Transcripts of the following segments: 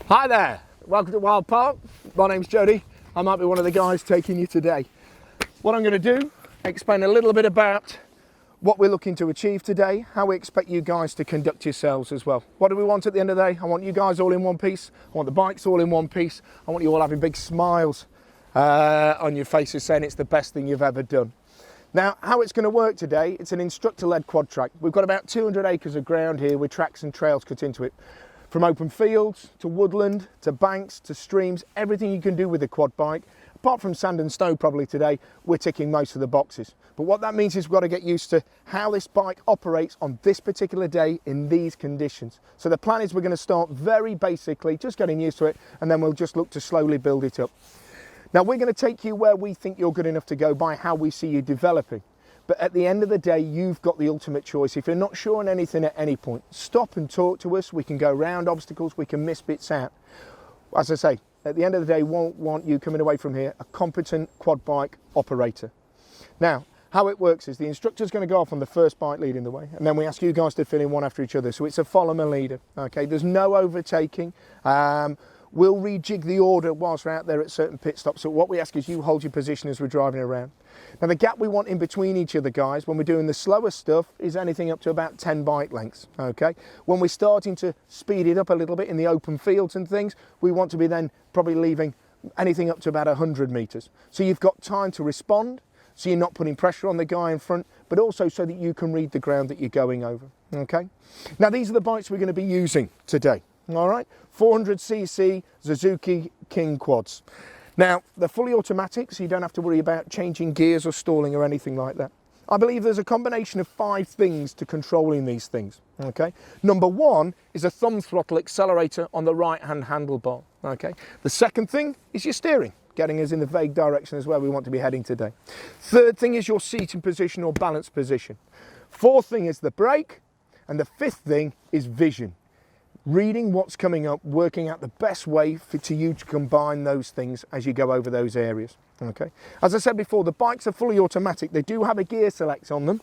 Hi there, welcome to Wild Park. My name's Jody. I might be one of the guys taking you today. What I'm going to do, explain a little bit about what we're looking to achieve today, how we expect you guys to conduct yourselves as well. What do we want at the end of the day? I want you guys all in one piece. I want the bikes all in one piece. I want you all having big smiles on your faces saying it's the best thing you've ever done. Now, how it's going to work today, it's an instructor-led quad track. We've got about 200 acres of ground here with tracks and trails cut into it. From open fields, to woodland, to banks, to streams, everything you can do with a quad bike. Apart from sand and snow probably today, we're ticking most of the boxes. But what that means is we've got to get used to how this bike operates on this particular day in these conditions. So the plan is we're going to start very basically, just getting used to it, and then we'll just look to slowly build it up. Now we're going to take you where we think you're good enough to go by how we see you developing. But at the end of the day, you've got the ultimate choice. If you're not sure on anything at any point, stop and talk to us. We can go around obstacles, we can miss bits out. As I say, at the end of the day, we won't want you coming away from here a competent quad bike operator. Now, how it works is the instructor's going to go off on the first bike leading the way, and then we ask you guys to fill in one after each other. So it's a follow my leader, okay? There's no overtaking. We'll rejig the order whilst we're out there at certain pit stops. So what we ask is you hold your position as we're driving around. Now the gap we want in between each of the guys when we're doing the slower stuff is anything up to about 10 bike lengths, okay? When we're starting to speed it up a little bit in the open fields and things, we want to be then probably leaving anything up to about 100 metres. So you've got time to respond, so you're not putting pressure on the guy in front, but also so that you can read the ground that you're going over, okay? Now these are the bikes we're going to be using today. All right, 400cc Suzuki King quads. Now, they're fully automatic, so you don't have to worry about changing gears or stalling or anything like that. I believe there's a combination of 5 things to controlling these things, okay? Number 1 is a thumb throttle accelerator on the right-hand handlebar, okay? The second thing is your steering, getting us in the vague direction as where we want to be heading today. Third thing is your seating position or balance position. Fourth thing is the brake, and the fifth thing is vision. Reading what's coming up, working out the best way for you to combine those things as you go over those areas, okay? As I said before, the bikes are fully automatic. They do have a gear select on them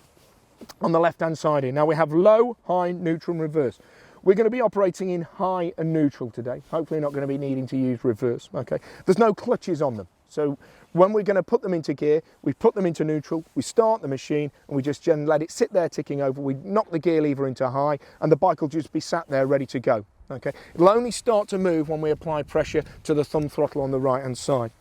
on the left-hand side here. Now we have low, high, neutral and reverse. We're going to be operating in high and neutral today. Hopefully not going to be needing to use reverse, okay? There's no clutches on them. So when we're going to put them into gear, we put them into neutral, we start the machine and we just let it sit there ticking over. We knock the gear lever into high and the bike will just be sat there ready to go. Okay, it'll only start to move when we apply pressure to the thumb throttle on the right hand side.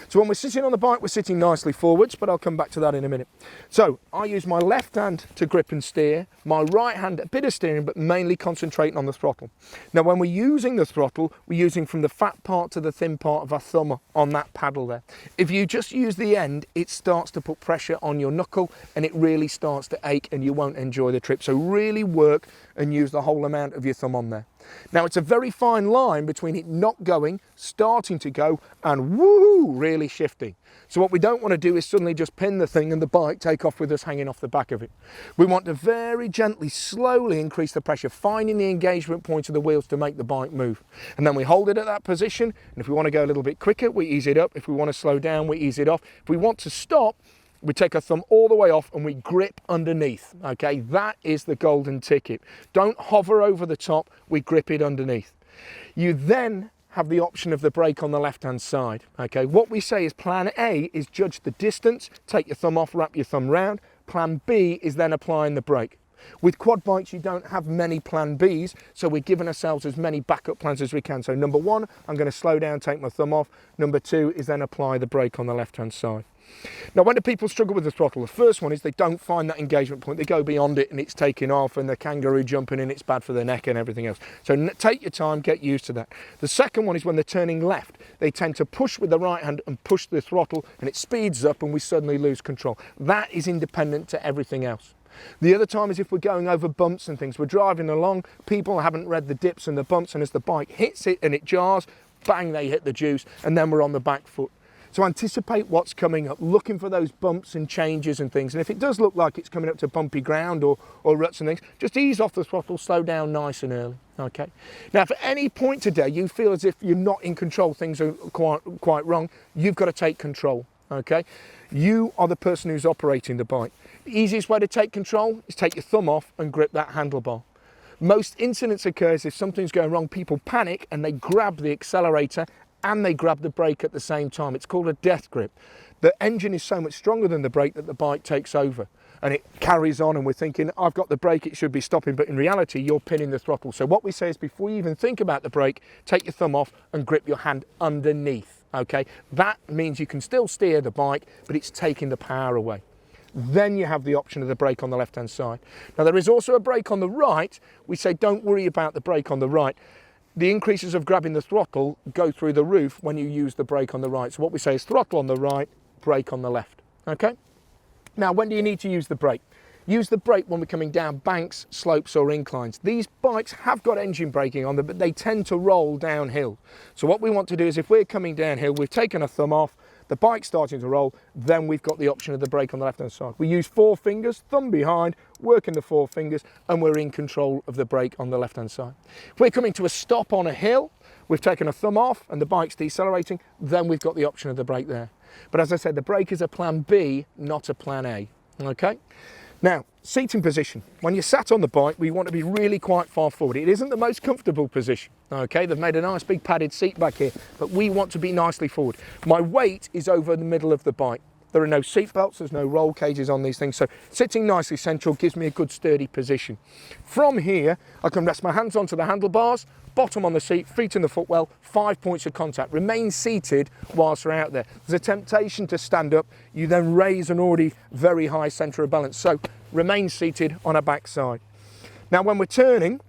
So when we're sitting on the bike, we're sitting nicely forwards, but I'll come back to that in a minute. So I use my left hand to grip and steer, my right hand a bit of steering, but mainly concentrating on the throttle. Now when we're using the throttle, we're using from the fat part to the thin part of our thumb on that paddle there. If you just use the end, it starts to put pressure on your knuckle and it really starts to ache and you won't enjoy the trip. So really work and use the whole amount of your thumb on there. Now it's a very fine line between it not going, starting to go and woo, really shifting. So what we don't want to do is suddenly just pin the thing and the bike take off with us hanging off the back of it. We want to very gently, slowly increase the pressure, finding the engagement point of the wheels to make the bike move. And then we hold it at that position. And if we want to go a little bit quicker, we ease it up. If we want to slow down, we ease it off. If we want to stop, we take our thumb all the way off and we grip underneath, okay? That is the golden ticket. Don't hover over the top, we grip it underneath. You then have the option of the brake on the left-hand side, okay? What we say is plan A is judge the distance, take your thumb off, wrap your thumb round. Plan B is then applying the brake. With quad bikes, you don't have many plan Bs, so we're giving ourselves as many backup plans as we can. So number 1, I'm going to slow down, take my thumb off. Number 2 is then apply the brake on the left-hand side. Now, when do people struggle with the throttle? The first one is they don't find that engagement point. They go beyond it and it's taking off and the kangaroo jumping in, it's bad for their neck and everything else. So take your time, get used to that. The second one is when they're turning left. They tend to push with the right hand and push the throttle and it speeds up and we suddenly lose control. That is independent to everything else. The other time is if we're going over bumps and things. We're driving along, people haven't read the dips and the bumps, and as the bike hits it and it jars, bang, they hit the juice and then we're on the back foot. So anticipate what's coming up, looking for those bumps and changes and things. And if it does look like it's coming up to bumpy ground or ruts and things, just ease off the throttle, slow down nice and early, okay? Now, if at any point today you feel as if you're not in control, things are quite wrong, you've got to take control, okay? You are the person who's operating the bike. The easiest way to take control is take your thumb off and grip that handlebar. Most incidents occurs if something's going wrong, people panic and they grab the accelerator and they grab the brake at the same time. It's called a death grip. The engine is so much stronger than the brake that the bike takes over and it carries on, and we're thinking, I've got the brake, it should be stopping, but in reality you're pinning the throttle. So what we say is, before you even think about the brake, take your thumb off and grip your hand underneath. Okay, that means you can still steer the bike, but it's taking the power away. Then you have the option of the brake on the left hand side. Now there is also a brake on the right. We say don't worry about the brake on the right. The increases of grabbing the throttle go through the roof when you use the brake on the right. So what we say is throttle on the right, brake on the left. Okay? Now when do you need to use the brake? Use the brake when we're coming down banks, slopes or inclines. These bikes have got engine braking on them, but they tend to roll downhill. So what we want to do is, if we're coming downhill, we've taken a thumb off, the bike's starting to roll, then we've got the option of the brake on the left hand side. We use 4 fingers, thumb behind, working the 4 fingers, and we're in control of the brake on the left hand side. If we're coming to a stop on a hill, we've taken a thumb off and the bike's decelerating, then we've got the option of the brake there. But as I said, the brake is a plan B, not a plan A. Okay? Now, seating position. When you're sat on the bike, we want to be really quite far forward. It isn't the most comfortable position. Okay, they've made a nice big padded seat back here, but we want to be nicely forward. My weight is over the middle of the bike. There are no seat belts, there's no roll cages on these things, so sitting nicely central gives me a good sturdy position. From here, I can rest my hands onto the handlebars, bottom on the seat, feet in the footwell, 5 points of contact. Remain seated whilst we're out there. There's a temptation to stand up, you then raise an already very high centre of balance, so remain seated on our back side. Now when we're turning,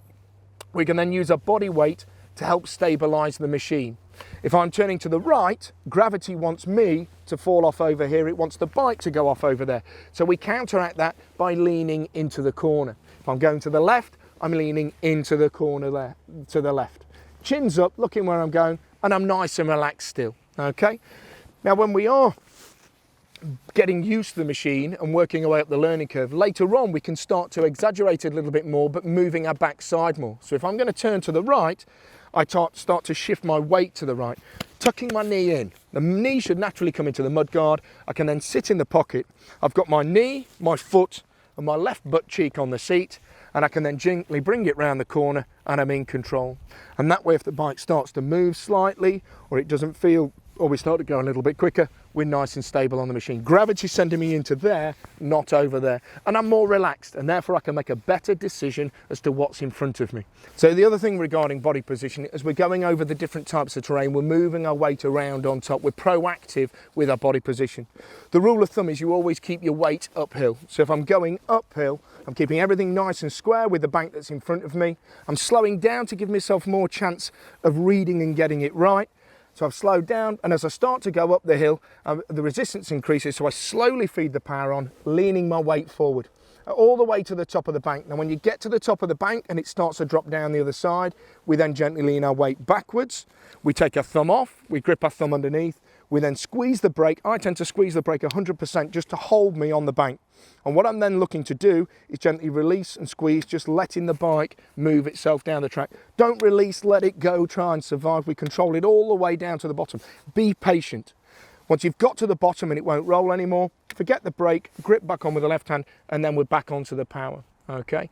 we can then use our body weight to help stabilise the machine. If I'm turning to the right, gravity wants me to fall off over here, it wants the bike to go off over there. So we counteract that by leaning into the corner. If I'm going to the left, I'm leaning into the corner there, to the left. Chin's up, looking where I'm going, and I'm nice and relaxed still, okay? Now when we are getting used to the machine and working away up the learning curve, later on we can start to exaggerate it a little bit more, but moving our backside more. So if I'm going to turn to the right, I start to shift my weight to the right, tucking my knee in. The knee should naturally come into the mudguard. I can then sit in the pocket. I've got my knee, my foot, and my left butt cheek on the seat, and I can then gently bring it round the corner and I'm in control. And that way, if the bike starts to move slightly or it doesn't feel, or we start to go a little bit quicker, we're nice and stable on the machine. Gravity's sending me into there, not over there. And I'm more relaxed, and therefore I can make a better decision as to what's in front of me. So the other thing regarding body position, as we're going over the different types of terrain, we're moving our weight around on top. We're proactive with our body position. The rule of thumb is you always keep your weight uphill. So if I'm going uphill, I'm keeping everything nice and square with the bank that's in front of me. I'm slowing down to give myself more chance of reading and getting it right. So I've slowed down, and as I start to go up the hill, the resistance increases, so I slowly feed the power on, leaning my weight forward, all the way to the top of the bank. Now when you get to the top of the bank and it starts to drop down the other side, we then gently lean our weight backwards, we take our thumb off, we grip our thumb underneath, we then squeeze the brake. I tend to squeeze the brake 100% just to hold me on the bank. And what I'm then looking to do is gently release and squeeze, just letting the bike move itself down the track. Don't release, let it go, try and survive. We control it all the way down to the bottom. Be patient. Once you've got to the bottom and it won't roll anymore, forget the brake, grip back on with the left hand, and then we're back onto the power, okay?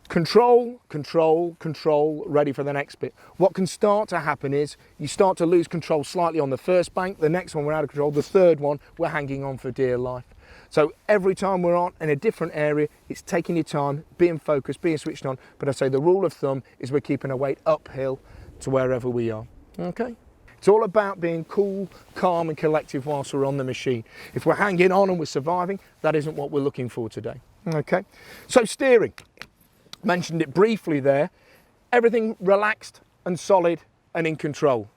Control, control, control, ready for the next bit. What can start to happen is you start to lose control slightly on the first bank, the next one we're out of control, the third one we're hanging on for dear life. So every time we're on in a different area, it's taking your time, being focused, being switched on. But I say the rule of thumb is we're keeping our weight uphill to wherever we are, okay? It's all about being cool, calm and collective whilst we're on the machine. If we're hanging on and we're surviving, that isn't what we're looking for today, okay? So steering. Mentioned it briefly there, everything relaxed and solid and in control.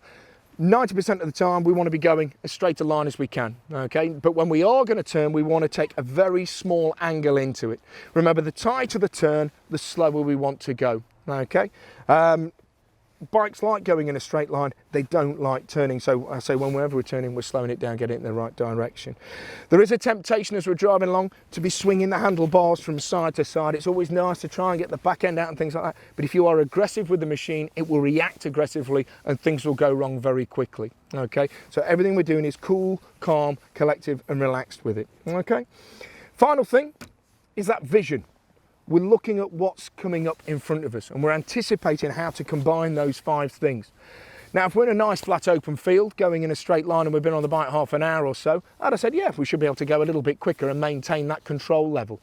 90% of the time we want to be going as straight a line as we can, okay? But when we are going to turn, we want to take a very small angle into it. Remember, the tighter the turn, the slower we want to go, okay? Bikes like going in a straight line, they don't like turning, so I say whenever we're turning, we're slowing it down, getting it in the right direction. There is a temptation as we're driving along to be swinging the handlebars from side to side. It's always nice to try and get the back end out and things like that, but if you are aggressive with the machine, it will react aggressively and things will go wrong very quickly, okay? So everything we're doing is cool, calm, collective and relaxed with it, okay? Final thing is that vision. we're looking at what's coming up in front of us and we're anticipating how to combine those 5 things. Now, if we're in a nice flat open field going in a straight line and we've been on the bike half an hour or so, I'd have said, yeah, we should be able to go a little bit quicker and maintain that control level.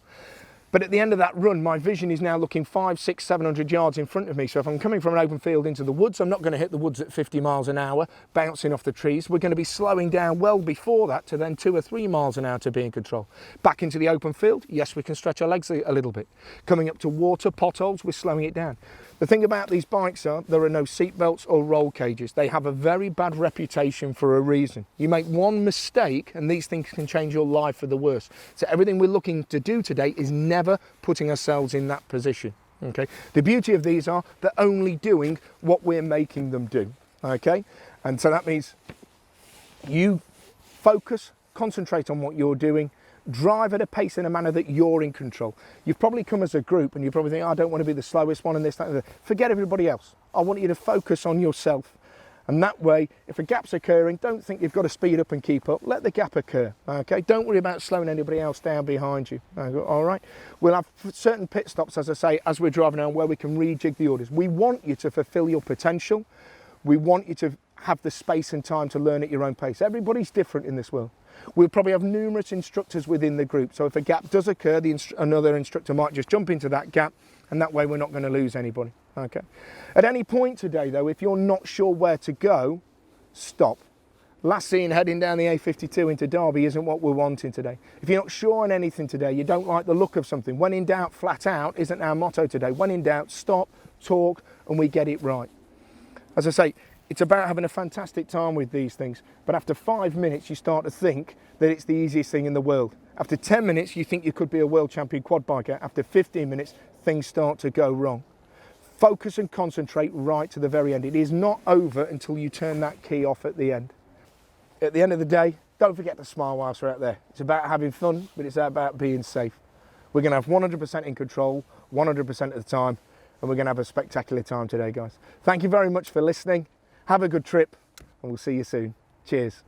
But at the end of that run, my vision is now looking 500, 600, 700 yards in front of me. So if I'm coming from an open field into the woods, I'm not going to hit the woods at 50 miles an hour, bouncing off the trees. We're going to be slowing down well before that to then 2 or 3 miles an hour to be in control. Back into the open field, yes, we can stretch our legs a little bit. Coming up to water, potholes, we're slowing it down. The thing about these bikes are there are no seat belts or roll cages. They have a very bad reputation for a reason. You make one mistake and these things can change your life for the worse. So everything we're looking to do today is never putting ourselves in that position. Okay. The beauty of these are they're only doing what we're making them do. Okay. And so that means you focus, concentrate on what you're doing, drive at a pace in a manner that you're in control. You've probably come as a group and you probably think, oh, I don't want to be the slowest one in this, that, and that. Forget everybody else. I want you to focus on yourself. And that way, if a gap's occurring, don't think you've got to speed up and keep up. Let the gap occur, okay? Don't worry about slowing anybody else down behind you, all right? We'll have certain pit stops, as I say, as we're driving around where we can rejig the orders. We want you to fulfill your potential. We want you to have the space and time to learn at your own pace. Everybody's different in this world. We'll probably have numerous instructors within the group. So if a gap does occur, another instructor might just jump into that gap, and that way we're not going to lose anybody. Okay. At any point today, though, if you're not sure where to go, stop. Last seen heading down the A52 into Derby isn't what we're wanting today. If you're not sure on anything today, you don't like the look of something, when in doubt, flat out isn't our motto today. When in doubt, stop, talk, and we get it right. As I say, it's about having a fantastic time with these things, but after 5 minutes you start to think that it's the easiest thing in the world. After 10 minutes you think you could be a world champion quad biker. After 15 minutes things start to go wrong. Focus and concentrate right to the very end. It is not over until you turn that key off at the end. At the end of the day, don't forget to smile whilst we're out there. It's about having fun, but it's about being safe. We're going to have 100% in control, 100% of the time, and we're going to have a spectacular time today, guys. Thank you very much for listening. Have a good trip, and we'll see you soon. Cheers.